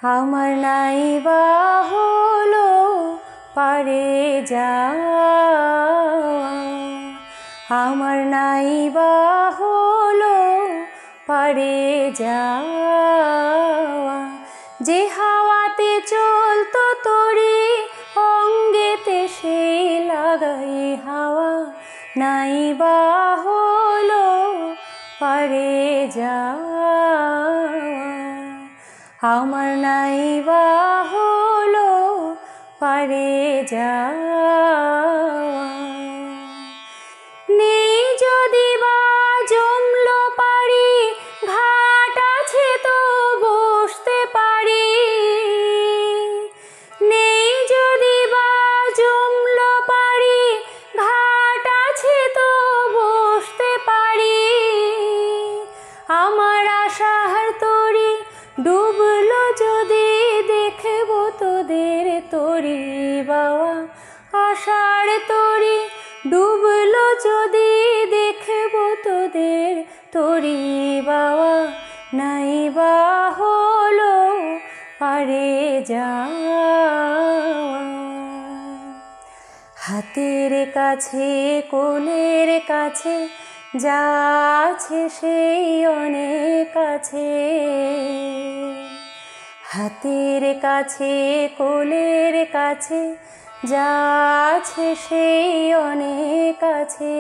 আমার নাই বা হলো পারে যাওয়া, আমার নাই বা হলো পারে যাওয়া। যে হাওয়াতে চলতো তরি অঙ্গেতে সেই লাগাই হাওয়া, নাই বা হলো পারে যাওয়া। আমার নাই বা হলো পারে যাওয়া। নেই যদি বা জমলো পারি, ঘাট আছে তো বসতে পারি। নেই যদি বা জমলো পারি, ঘাট আছে তো বসতে পারি। আমার আশার তরি ডুবলো যদি, দেখবো তোদের তরি বাওয়া। আশার তরি ডুবলো যদি, দেখবো তোদের তরি বাওয়া। নাই বা হলো পারে যাওয়া। হাতের কাছে কোলের কাছে যা আছে সেই অনেক আছে। হাতের কাছে কোলের কাছে যা আছে সেই অনেক আছে।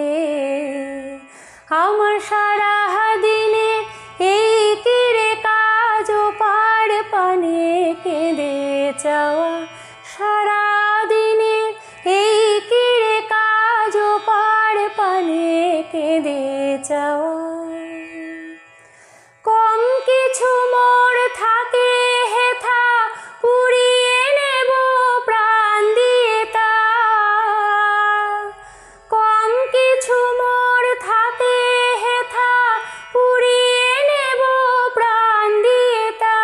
আমার সারা দিনে এই কিরে কাজ, পার পানে কেঁদে চাওয়া। সারা দিনে এই কিরে কাজ, পার পানে কেঁদে চাওয়া। কম কিছু মোর থাকে হেথা, পুড়িয়ে নেব প্রাণ দিয়ে তা। কম কিছু মোর থাকে হেথা, পুড়িয়ে নেব প্রাণ দিয়ে তা।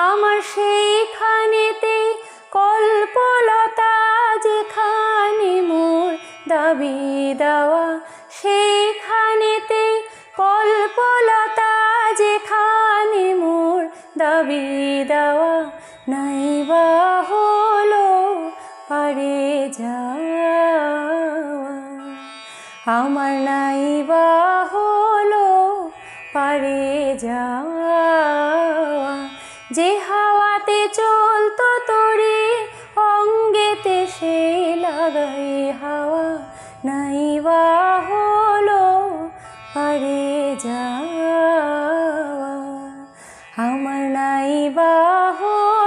আমার সেইখানেতে কল্পলতা, যেখানে মোর দাবি দেওয়া। সেইখানেতে কল্পলতা, যেখানে মোর দাবি দেওয়া। নাই বা হলো পারে যাওয়া, আমার নাই বা হলো পারে যাওয়া। যে হাওয়াতে চলতো তরি অঙ্গেতে সেই লাগাই হাওয়া, নাই বা হলো পারে যাওয়া। আমার নাই বা হলো